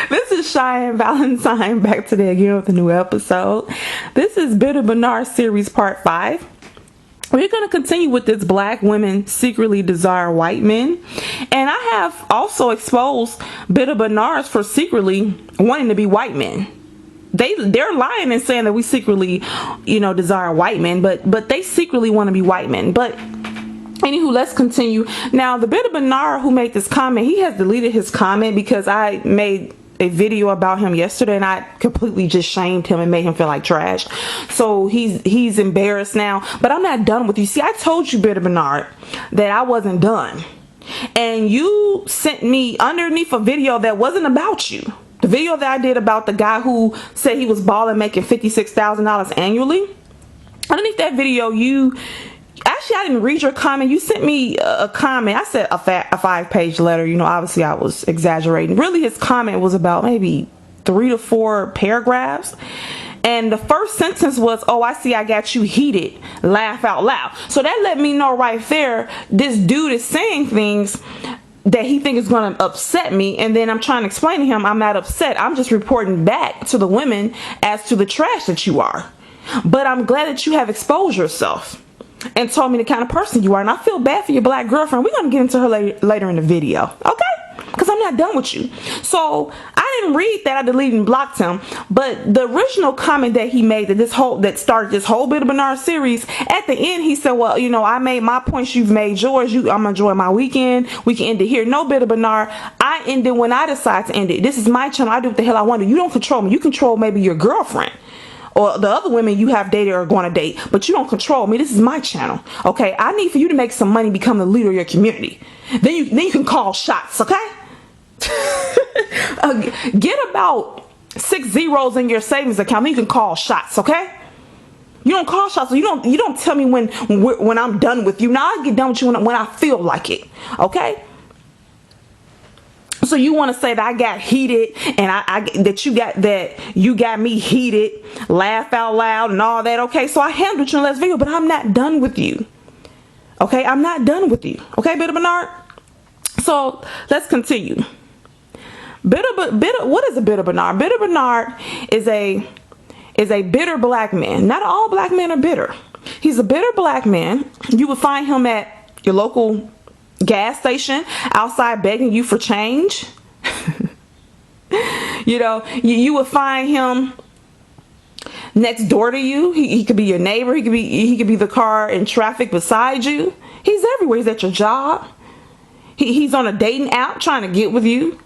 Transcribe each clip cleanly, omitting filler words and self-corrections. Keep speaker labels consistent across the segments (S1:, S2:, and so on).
S1: This is Cheyenne Valentine back today again with a new episode. This is Bitter Bernard series part 5. We're going to continue with this black women secretly desire white men. And I have also exposed Bitter Bernards for secretly wanting to be white men. They're lying and saying that we secretly, desire white men, but they secretly want to be white men. But anywho, let's continue. Now, the Bitter Bernard who made this comment, he has deleted his comment because I made a video about him yesterday and I completely just shamed him and made him feel like trash. So he's embarrassed now. But I'm not done with you. See, I told you, Bitter Bernard, that I wasn't done. And you sent me underneath a video that wasn't about you. The video that I did about the guy who said he was balling, making $56,000 annually. Underneath that video, actually, I didn't read your comment. You sent me a comment. I said a 5-page letter. Obviously I was exaggerating. Really, his comment was about maybe 3 to 4 paragraphs. And the first sentence was, "Oh, I see I got you heated. Laugh out loud." So that let me know right there, this dude is saying things that he thinks is going to upset me. And then I'm trying to explain to him I'm not upset. I'm just reporting back to the women as to the trash that you are. But I'm glad that you have exposed yourself and told me the kind of person you are. And I feel bad for your black girlfriend. We're going to get into her later in the video. Okay? Because I'm not done with you. So I didn't read that. I deleted and blocked him. But the original comment that he made that started this whole Bitter Bernard series, at the end he said, well, I made my points, you've made yours. I'm enjoying my weekend. We can end it here. No, Bitter Bernard, I end it when I decide to end it. This is my channel. I do what the hell I want to. You don't control me. You control maybe your girlfriend or the other women you have dated or going to date, but you don't control me. This is my channel. Okay, I need for you to make some money, become the leader of your community. Then you can call shots. Okay. Get about 6 zeros in your savings account. Then you can call shots. Okay. You don't call shots. So you don't tell me when I'm done with you. Now I get done with you when I feel like it. Okay. So you want to say that I got heated and that you got me heated, laugh out loud and all that. Okay, so I handled you in the last video, but I'm not done with you. Okay, I'm not done with you. Okay, Bitter Bernard. So let's continue. What is a Bitter Bernard? Bitter Bernard is a bitter black man. Not all black men are bitter. He's a bitter black man. You will find him at your local gas station outside begging you for change. You would find him next door to you. He could be your neighbor. He could be the car in traffic beside you. He's everywhere. He's at your job. He's on a dating app trying to get with you.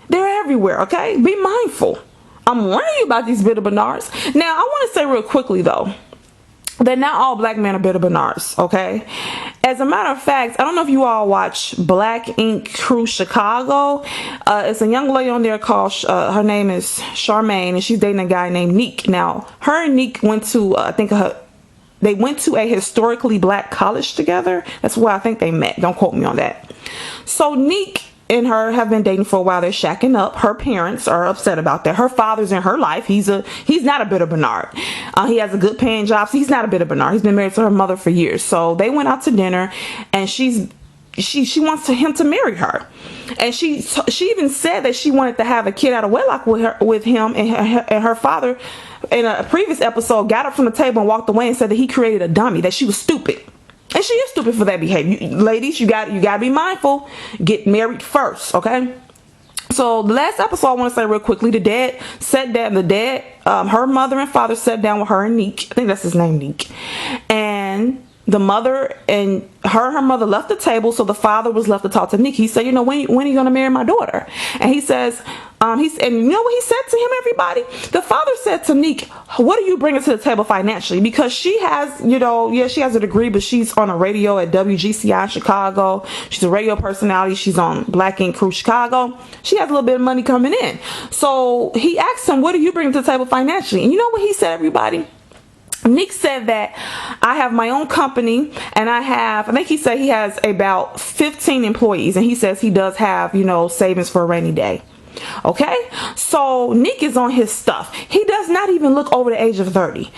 S1: They're everywhere. Okay, be mindful. I'm warning you about these Bitter Bernards. Now I want to say real quickly though that not all black men are Bitter Bernards. Okay, as a matter of fact, I don't know if you all watch Black Ink Crew Chicago. It's a young lady on there called her name is Charmaine, and she's dating a guy named Neek. Now her and Neek went to they went to a historically black college together. That's where I think they met. Don't quote me on that. So Neek and her have been dating for a while. They're shacking up. Her parents are upset about that. Her father's in her life. He's not a Bitter Bernard. He has a good paying job, so he's not a Bitter Bernard. He's been married to her mother for years. So they went out to dinner, and she wants him to marry her, and she even said that she wanted to have a kid out of wedlock with him, and her father in a previous episode got up from the table and walked away and said that he created a dummy, that she was stupid. And she is stupid for that behavior. Ladies, you got to be mindful. Get married first, okay? So the last episode I want to say real quickly, her mother and father sat down with her and Neek. I think that's his name, Neek. And the mother and her mother left the table, so the father was left to talk to Neek. He said, when are you going to marry my daughter? And he says, and you know what he said to him, everybody? The father said to Neek, what are you bringing to the table financially? Because she has, she has a degree, but she's on a radio at WGCI in Chicago. She's a radio personality. She's on Black Ink Crew Chicago. She has a little bit of money coming in. So he asked him, what are you bringing to the table financially? And you know what he said, everybody? Neek said that I have my own company, and I think he said he has about 15 employees, and he says he does have, savings for a rainy day. Okay, so Neek is on his stuff. He does not even look over the age of 30.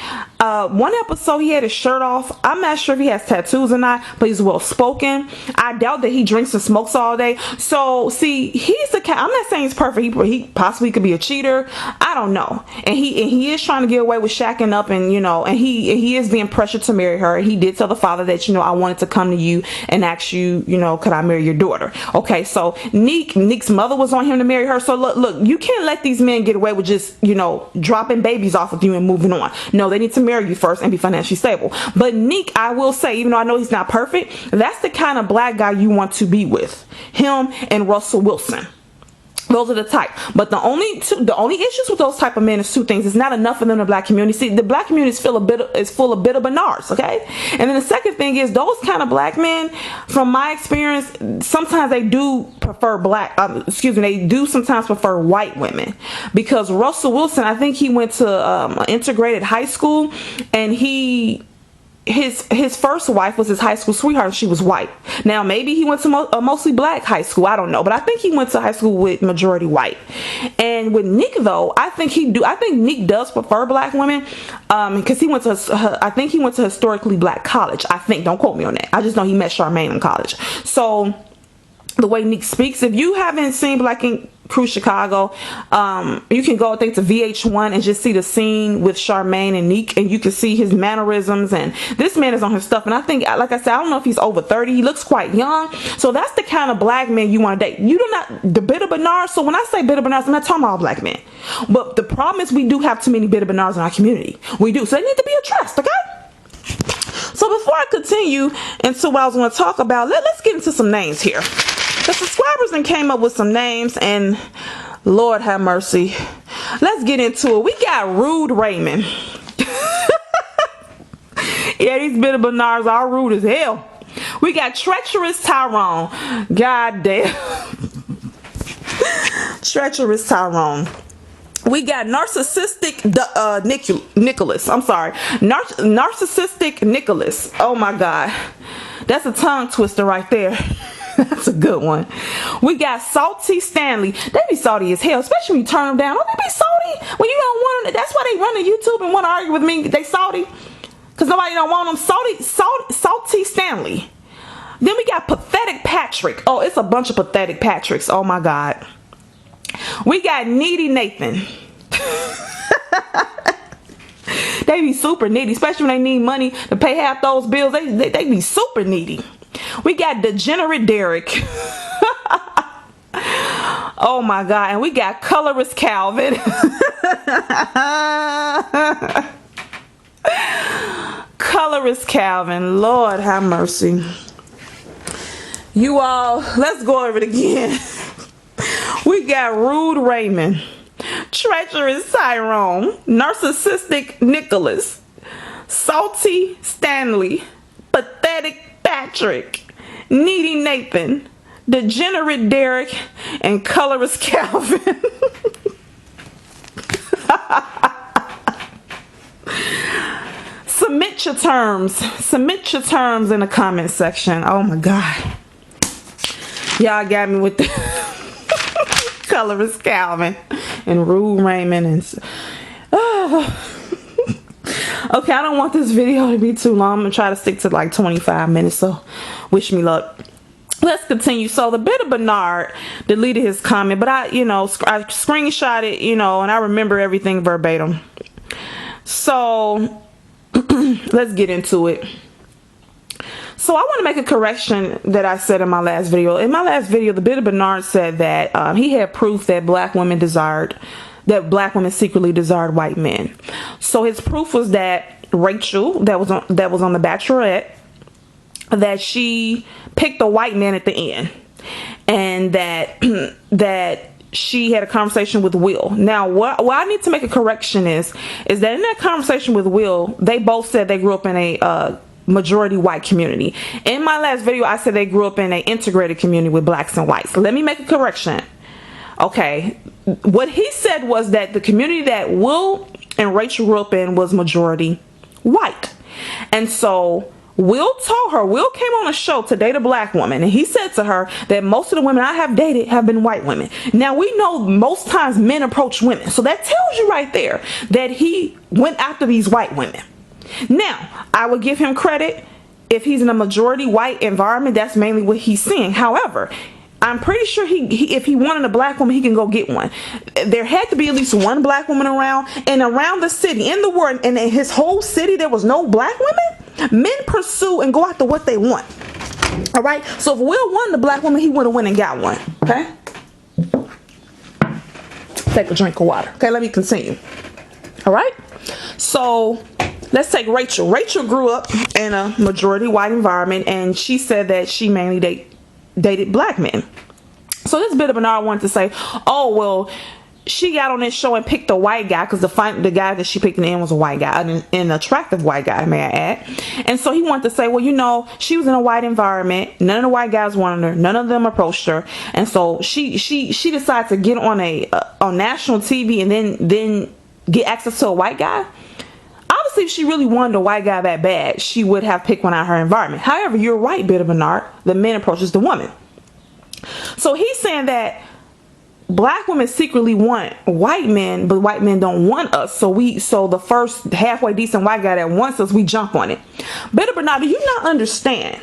S1: One episode he had his shirt off. I'm not sure if he has tattoos or not, but he's well spoken. I doubt that he drinks and smokes all day. So see, he's the kind. I'm not saying he's perfect. He possibly could be a cheater. I don't know. And he is trying to get away with shacking up, and and he is being pressured to marry her. He did tell the father that I wanted to come to you and ask you, could I marry your daughter? Okay, so Neek's mother was on him to marry her. So look, you can't let these men get away with just dropping babies off of you and moving on. No, they need to marry you first and be financially stable. But Neek, I will say, even though I know he's not perfect, that's the kind of black guy you want to be with. Him and Russell Wilson. Those are the type. But the only issues with those type of men is two things. It's not enough of them in the black community. See, the black community is full of bitter Bernards, okay? And then the second thing is those kind of black men, from my experience, sometimes they do prefer they do sometimes prefer white women. Because Russell Wilson, I think he went to an integrated high school, and his first wife was his high school sweetheart. She was white. Now maybe he went to a mostly black high school, I don't know, but I think he went to high school with majority white. And with Nick though, I think Nick does prefer black women, because he went to historically black college. I think, don't quote me on that, I just know he met Charmaine in college. So the way Nick speaks, if you haven't seen Black Ink Crew Chicago, you can go, I think, to VH1 and just see the scene with Charmaine and Nick, and you can see his mannerisms, and this man is on his stuff. And I think, like I said, I don't know if he's over 30. He looks quite young. So that's the kind of black man you want to date. You do not, the bitter Bernards. So when I say bitter Bernards, I'm not talking about all black men. But the problem is we do have too many bitter Bernards in our community. We do. So they need to be addressed, okay? So before I continue into what I was going to talk about, let's get into some names here. The subscribers then came up with some names, and Lord have mercy. Let's get into it. We got Rude Raymond. Yeah, these bitter Bernards are rude as hell. We got Treacherous Tyrone. God damn. Treacherous Tyrone. We got Narcissistic Nicholas. I'm sorry. Narcissistic Nicholas. Oh my God. That's a tongue twister right there. That's a good one. We got Salty Stanley. They be salty as hell, especially when you turn them down. Don't they be salty when you don't want them? That's why they run to YouTube and want to argue with me. They salty because nobody don't want them. Salty Stanley. Then we got Pathetic Patrick. Oh, it's a bunch of Pathetic Patricks. Oh my God. We got Needy Nathan. They be super needy, especially when they need money to pay half those bills. They be super needy. We got Degenerate Derek. Oh my God. And we got Colorist Calvin. Colorist Calvin. Lord have mercy. You all, let's go over it again. We got Rude Raymond, Treacherous Tyrone, Narcissistic Nicholas, Salty Stanley, Pathetic Patrick, Needy Nathan, Degenerate Derek, and Colorist Calvin. Submit your terms in the comment section. Oh my God, y'all got me with the Colorist Calvin and Rude Raymond and okay, I don't want this video to be too long. I'm gonna try to stick to like 25 minutes, so wish me luck. Let's continue. So the bitter Bernard deleted his comment, but I screenshot it, and I remember everything verbatim. So let's get into it. So I want to make a correction that I said in my last video. In my last video, the bitter Bernard said that he had proof that black women secretly desired white men. So his proof was that Rachel, that was on The Bachelorette, that she picked a white man at the end, and that she had a conversation with Will. Now, what I need to make a correction is that in that conversation with Will, they both said they grew up in a majority white community. In my last video, I said they grew up in an integrated community with blacks and whites. So let me make a correction. Okay, what he said was that the community that Will and Rachel grew up in was majority white. And so Will came on a show to date a black woman, and he said to her that most of the women I have dated have been white women. Now, we know most times men approach women, so that tells you right there that he went after these white women. Now, I would give him credit. If he's in a majority white environment, that's mainly what he's seeing. However, I'm pretty sure if he wanted a black woman, he can go get one. There had to be at least one black woman around, and around the city, in the world, and in his whole city, there was no black women. Men pursue and go after what they want. All right. So if Will wanted a black woman, he would have went and got one. Okay. Take a drink of water. Okay. Let me continue. All right. So let's take Rachel. Rachel grew up in a majority white environment, and she said that she mainly dated black men. So this bit of Bernard wanted to say, oh, well, she got on this show and picked a white guy because the guy that she picked in the end was a white guy, an attractive white guy, may I add. And so he wanted to say, well, you know, she was in a white environment. None of the white guys wanted her. None of them approached her. And so she decided to get on on national TV and then get access to a white guy. Obviously, if she really wanted a white guy that bad, she would have picked one out of her environment. However, you're right, Bit of Bernard. The man approaches the woman. So he's saying that black women secretly want white men, but white men don't want us. So the first halfway decent white guy that wants us, we jump on it. Bit of Bernard, do you not understand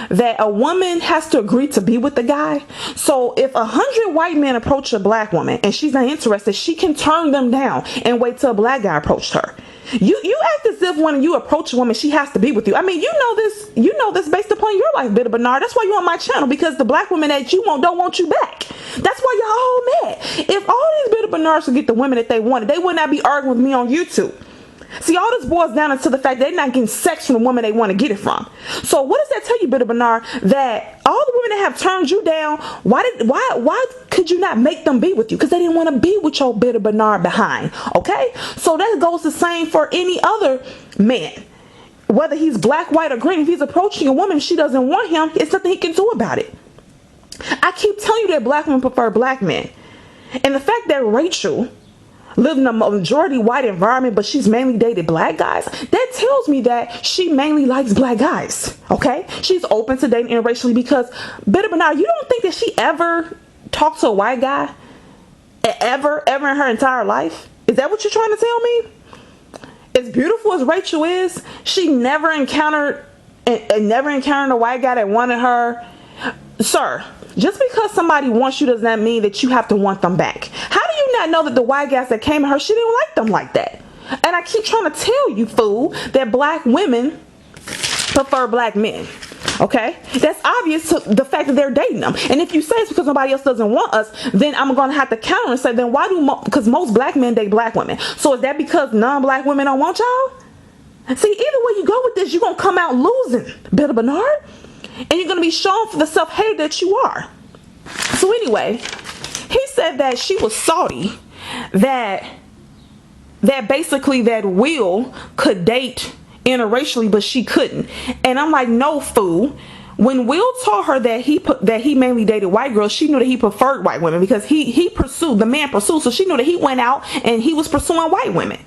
S1: that a woman has to agree to be with the guy? So if 100 white men approach a black woman and she's not interested, she can turn them down and wait till a black guy approached her. You act as if when you approach a woman, she has to be with you. I mean, you know this based upon your life, Bit of Bernard. That's why you're on my channel, because the black women that you want don't want you back. That's why y'all all mad. If all these Bit of Bernards could get the women that they wanted, they would not be arguing with me on YouTube. See, all this boils down into the fact that they're not getting sex from the woman they want to get it from. So what does that tell you, Bit of Bernard? That all the women that have turned you down, why could you not make them be with you? Because they didn't want to be with your Bit of Bernard behind. Okay? So that goes the same for any other man. Whether he's black, white, or green, if he's approaching a woman, she doesn't want him, it's nothing he can do about it. I keep telling you that black women prefer black men. And the fact that Rachel lived in a majority white environment, but she's mainly dated black guys, that tells me that she mainly likes black guys. Okay? She's open to dating interracially, because Bit of Bernard, you don't think that she ever talked to a white guy? Ever in her entire life? Is that what you're trying to tell me? As beautiful as Rachel is, she never encountered a white guy that wanted her. Sir, just because somebody wants you does not mean that you have to want them back. How do you not know that the white guys that came at her, she didn't like them like that? And I keep trying to tell you, fool, that black women prefer black men. Okay? That's obvious to the fact that they're dating them. And if you say it's because nobody else doesn't want us, then I'm going to have to counter and say, then why because most black men date black women. So is that because non-black women don't want y'all? See, either way you go with this, you're going to come out losing, Bit of Bernard. And you're going to be shown for the self-hater that you are. So anyway, he said that she was salty that basically that Will could date interracially, but she couldn't. And I'm like, no, fool. When Will told her that he mainly dated white girls, she knew that he preferred white women, because the man pursued. So she knew that he went out and he was pursuing white women.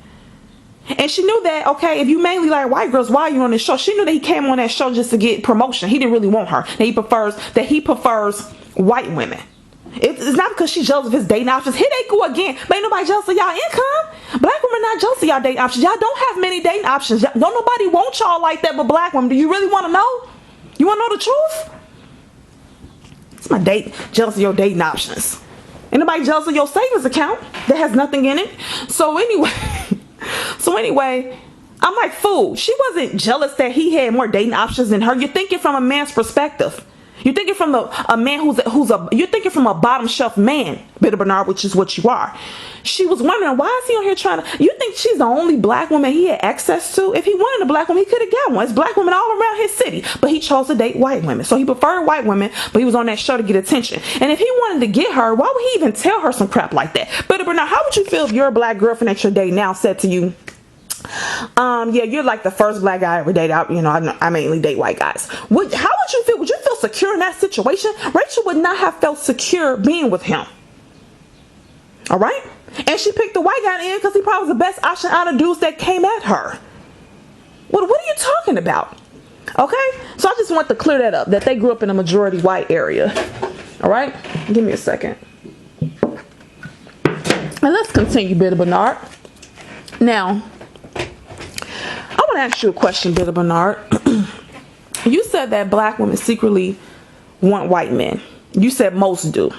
S1: And she knew that, okay, if you mainly like white girls, why are you on this show? She knew that he came on that show just to get promotion. He didn't really want her. That he prefers white women. It's not because she's jealous of his dating options. Here they go again. Ain't nobody jealous of y'all income. Black women not jealous of y'all dating options. Y'all don't have many dating options. Don't nobody want y'all like that but black women. Do you really want to know? You want to know the truth? It's my jealous of your dating options. Ain't nobody jealous of your savings account that has nothing in it. So anyway, I'm like, fool, she wasn't jealous that he had more dating options than her. You're thinking from a man's perspective. You're thinking from a man you're thinking from a bottom shelf man, Bit of Bernard, which is what you are. She was wondering, why is he on here trying to, you think she's the only black woman he had access to? If he wanted a black woman, he could have got one. It's black women all around his city, but he chose to date white women. So he preferred white women, but he was on that show to get attention. And if he wanted to get her, why would he even tell her some crap like that? Bit of Bernard, how would you feel if your black girlfriend that you're dating now said to you, yeah, you're like the first black guy I ever dated. I mainly date white guys. How would you feel? Would you feel secure in that situation? Rachel would not have felt secure being with him. All right? And she picked the white guy in because he probably was the best option out of dudes that came at her. What are you talking about? Okay? So I just want to clear that up, that they grew up in a majority white area. All right? Give me a second. And let's continue, Bit of Bernard. Now, I want want to ask you a question, Bitter Bernard. You said that black women secretly want white men. You said most do,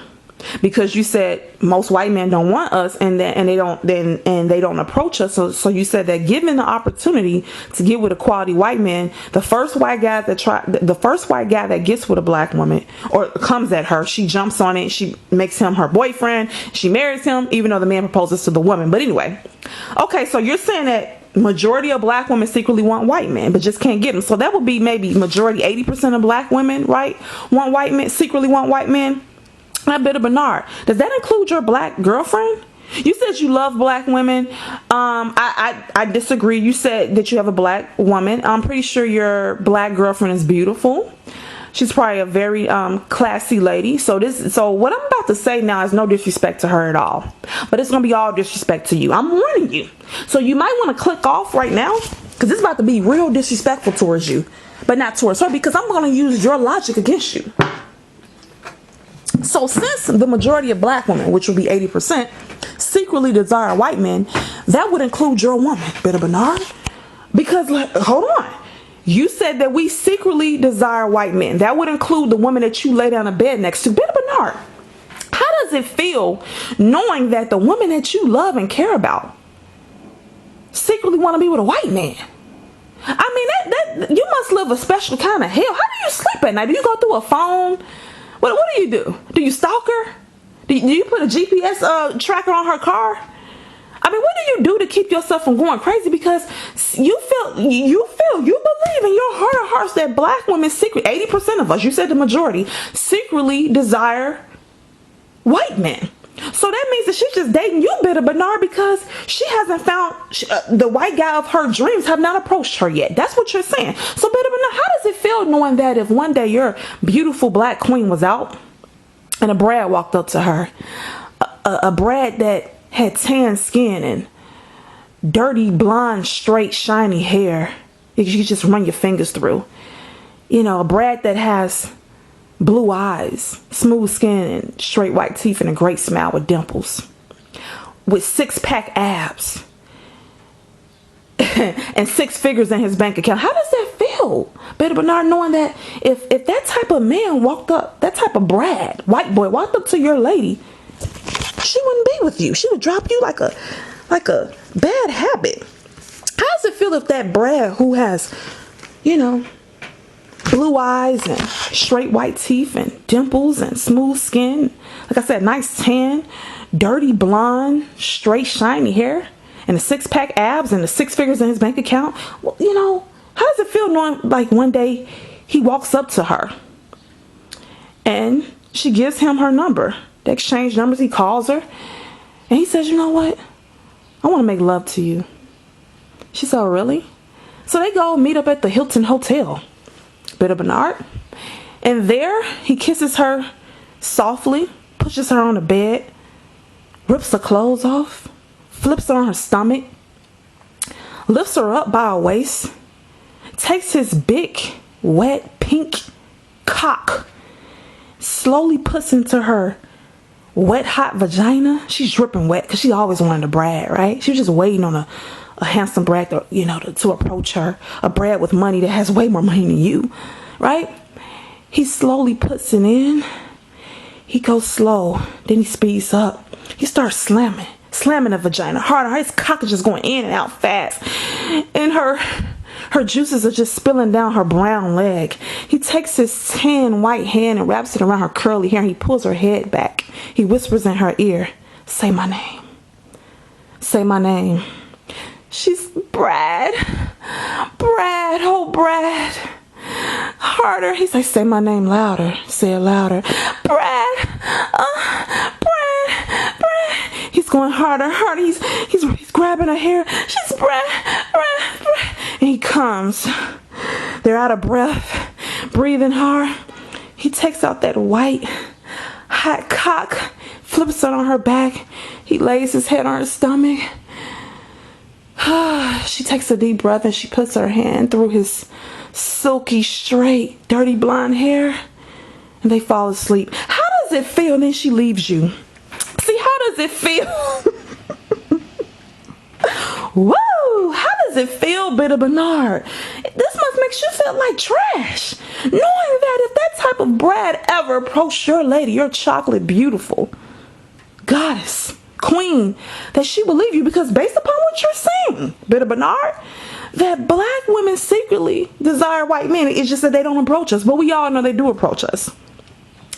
S1: because you said most white men don't want us, and they don't approach us. So you said that given the opportunity to get with a quality white man, the first white guy that gets with a black woman or comes at her, she jumps on it. She makes him her boyfriend. She marries him, even though the man proposes to the woman. But anyway, okay. So you're saying that majority of black women secretly want white men, but just can't get them. So that would be maybe majority, 80% of black women, right? Want white men, secretly want white men. Now, Bitter Bernard, does that include your black girlfriend? You said you love black women. I disagree. You said that you have a black woman. I'm pretty sure your black girlfriend is beautiful. She's probably a very classy lady. So what I'm about to say now is no disrespect to her at all, but it's gonna be all disrespect to you. I'm warning you. So you might want to click off right now, because it's about to be real disrespectful towards you, but not towards her, because I'm gonna use your logic against you. So since the majority of black women, which would be 80%, secretly desire white men, that would include your woman, Bitter Bernard. Because hold on. You said that we secretly desire white men. That would include the woman that you lay down in bed next to. Bitter Bernard, how does it feel knowing that the woman that you love and care about secretly want to be with a white man? I mean, that you must live a special kind of hell. How do you sleep at night? Do you go through a phone? What do you do? Do you stalk her? Do you put a GPS tracker on her car? I mean, what do you do to keep yourself from going crazy? Because you believe in your heart of hearts that black women 80% of us, you said the majority, secretly desire white men. So that means that she's just dating you, Bitter Bernard, because she hasn't found the white guy of her dreams have not approached her yet. That's what you're saying. So Bitter Bernard, how does it feel knowing that if one day your beautiful black queen was out and a Brad walked up to her, a Brad that had tan skin and dirty, blonde, straight, shiny hair you just run your fingers through. You know, a Brad that has blue eyes, smooth skin, and straight white teeth, and a great smile with dimples, with six-pack abs, and 6 figures in his bank account. How does that feel, Bitter Bernard, knowing that if that type of man walked up, that type of Brad, white boy, walked up to your lady, she wouldn't be with you. She would drop you like a bad habit. How does it feel if that Brad, who has, you know, blue eyes and straight white teeth and dimples and smooth skin, like I said, nice tan, dirty blonde, straight shiny hair, and the 6-pack abs and the 6 figures in his bank account, well, you know, how does it feel knowing like one day he walks up to her and she gives him her number? They exchange numbers. He calls her and he says, you know what? I want to make love to you. She said, oh, really? So they go meet up at the Hilton Hotel, Bitter Bernard. And there he kisses her softly, pushes her on the bed, rips her clothes off, flips her on her stomach, lifts her up by her waist, takes his big, wet, pink cock, slowly puts into her wet, hot vagina. She's dripping wet because she always wanted a Brad, right? She was just waiting on a handsome Brad to approach her. A Brad with money that has way more money than you, right? He slowly puts it in. He goes slow. Then he speeds up. He starts slamming the vagina harder. His cock is just going in and out fast. And her juices are just spilling down her brown leg. He takes his tan white hand and wraps it around her curly hair. And he pulls her head back. He whispers in her ear, say my name. Say my name. She's Brad. Brad, oh Brad. Harder. He says, say my name louder. Say it louder. Brad. Brad. He's going harder. He's grabbing her hair. She's Brad. And he comes. They're out of breath, breathing hard. He takes out that white, hot cock, flips it on her back. He lays his head on her stomach. She takes a deep breath and she puts her hand through his silky, straight, dirty blonde hair, and they fall asleep. How does it feel? And then she leaves you. See, how does it feel? Woo! How does it feel, Bitter Bernard? This must make you feel like trash. Knowing that if that type of Brad ever approached your lady, your chocolate beautiful goddess, queen, that she will leave you, because based upon what you're saying, Bitter Bernard, that black women secretly desire white men. It's just that they don't approach us, but we all know they do approach us.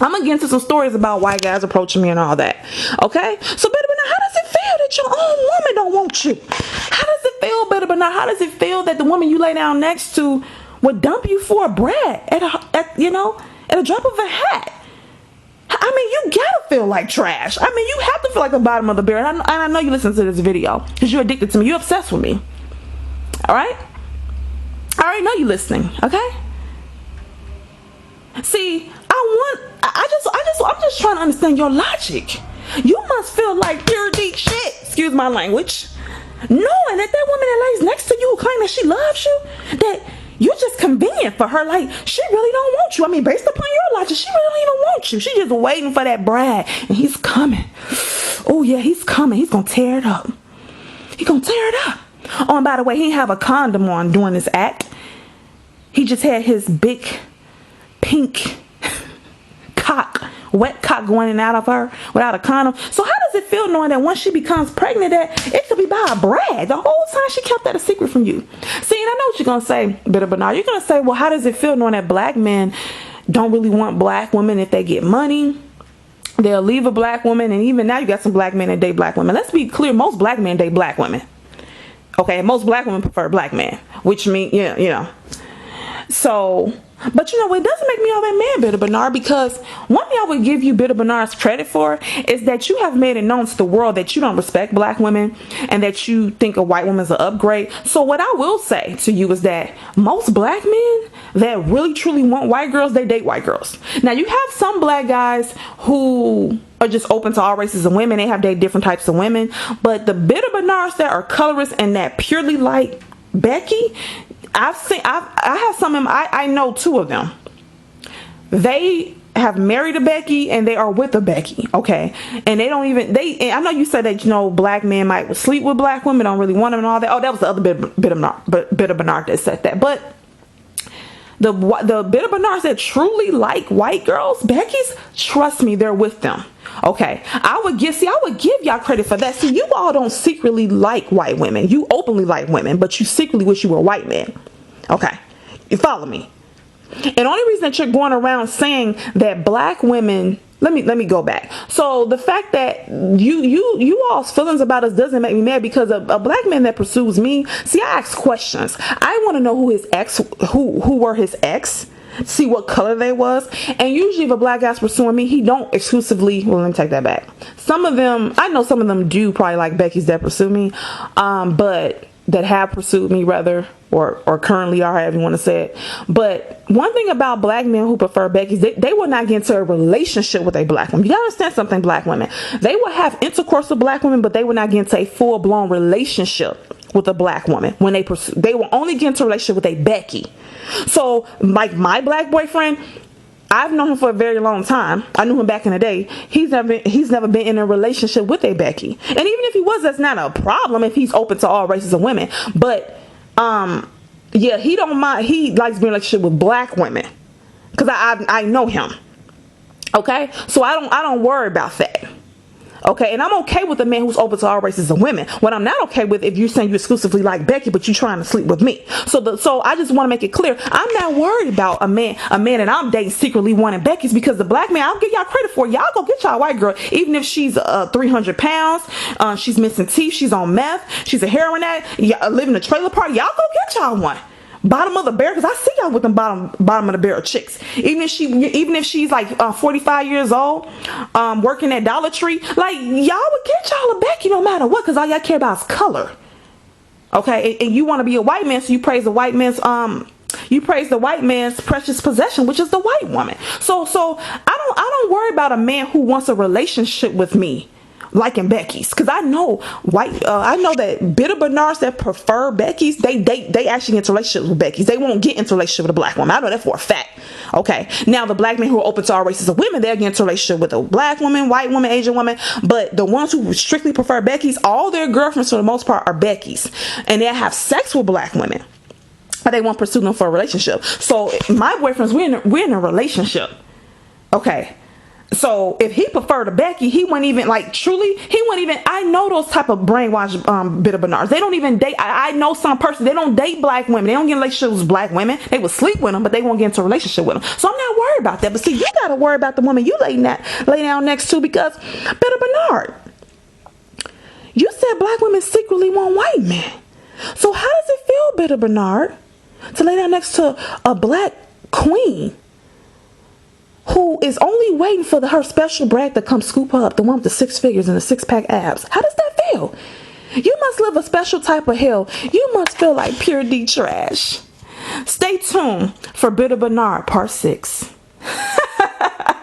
S1: I'm gonna get into some stories about white guys approaching me and all that. Okay? So, Bitter Bernard, how does it feel that your own woman don't want you? How does it feel, Bitter Bernard? How does it feel that the woman you lay down next to would dump you for a Brad at a drop of a hat? I mean, you gotta feel like trash. I mean, you have to feel like the bottom of the barrel. And I know you listen to this video because you're addicted to me. You're obsessed with me. All right? I already know you listening. Okay? See, I'm just trying to understand your logic. You must feel like pure deep shit. Excuse my language. Knowing that that woman that lays next to you who claims that she loves you, that you're just convenient for her. Like, she really don't want you. I mean, based upon your logic, she really don't even want you. She's just waiting for that Brad. And he's coming. Oh, yeah, he's coming. He's going to tear it up. He's going to tear it up. Oh, and by the way, he didn't have a condom on during this act. He just had his big pink wet cock going in and out of her without a condom. So how does it feel knowing that once she becomes pregnant, that it could be by a Brad? The whole time she kept that a secret from you. See, and I know what you're going to say, Bitter Bernard. You're going to say, well, how does it feel knowing that black men don't really want black women? If they get money, they'll leave a black woman. And even now you got some black men that date black women. Let's be clear, most black men date black women. Okay, most black women prefer black men, which means, So, but it doesn't make me all that mad, Bitter Bernard, because one thing I would give you Bitter Bernard's credit for is that you have made it known to the world that you don't respect black women and that you think a white woman's an upgrade. So what I will say to you is that most black men that really truly want white girls, they date white girls. Now, you have some black guys who are just open to all races of women. They have dated different types of women. But the Bitter Bernards that are colorist and that purely like Becky, I have some of them. I know two of them. They have married a Becky and they are with a Becky. Okay. And they don't even, I know you said that, black men might sleep with black women, don't really want them and all that. Oh, that was the other Bitter Bernard that said that. But the Bitter Bernards that truly like white girls, Becky's, trust me, they're with them. Okay, I would give y'all credit for that. See, you all don't secretly like white women. You openly like women, but you secretly wish you were a white man. Okay, you follow me? And the only reason that you're going around saying that black women, let me go back. So the fact that you all's feelings about us doesn't make me mad, because a black man that pursues me, see, I ask questions. I want to know who were his ex. See what color they was. And usually if a black guy's pursuing me, he don't exclusively, well, let me take that back. Some of them, I know some of them do probably like Becky's that pursue me, but that have pursued me rather, or currently are, however you want to say it. But one thing about black men who prefer Becky's, they will not get into a relationship with a black woman. You gotta understand something, black women. They will have intercourse with black women, but they will not get into a full-blown relationship with a black woman. When they will only get into a relationship with a Becky. So, like my black boyfriend, I've known him for a very long time. I knew him back in the day. He's never been in a relationship with a Becky. And even if he was, that's not a problem if he's open to all races of women. But yeah, he don't mind. He likes being in a relationship with black women, because I know him. Okay, so I don't worry about that. Okay, and I'm okay with a man who's open to all races of women. What I'm not okay with, if you're saying you exclusively like Becky, but you're trying to sleep with me. So I just want to make it clear, I'm not worried about a man that I'm dating secretly wanting Becky's, because the black man, I'll give y'all credit for, y'all go get y'all a white girl, even if she's 300 pounds, she's missing teeth, she's on meth, she's a heroin addict, living in a trailer park, y'all go get y'all one. Bottom of the barrel, because I see y'all with them bottom of the barrel chicks. Even if she's like 45 years old, working at Dollar Tree, like, y'all would get y'all a Becky no matter what, because all y'all care about is color. Okay, and you want to be a white man, so you praise the white man's precious possession, which is the white woman. So I don't worry about a man who wants a relationship with me liking Becky's, because I know that Bitter Bernards that prefer Becky's, they actually get into relationships with Becky's. They won't get into a relationship with a black woman. I know that for a fact. Okay, now the black men who are open to all races of women, they'll get into a relationship with a black woman, white woman, Asian woman. But the ones who strictly prefer Becky's, all their girlfriends for the most part are Becky's, and they'll have sex with black women, but they won't pursue them for a relationship. So my boyfriends, we're in a relationship. Okay. So if he preferred a Becky, he wouldn't even, like, truly, he wouldn't even, I know those type of brainwashed bitter Bernards. They don't even date, I know some person, they don't date black women. They don't get in relationships with black women. They will sleep with them, but they won't get into a relationship with them. So I'm not worried about that. But see, you got to worry about the woman you lay down next to, because bitter Bernard, you said black women secretly want white men. So how does it feel, bitter Bernard, to lay down next to a black queen who is only waiting for her special brag to come scoop her up, the one with the 6 figures and the 6-pack abs? How does that feel? You must live a special type of hell. You must feel like pure D trash. Stay tuned for Bitter Bernard Part 6.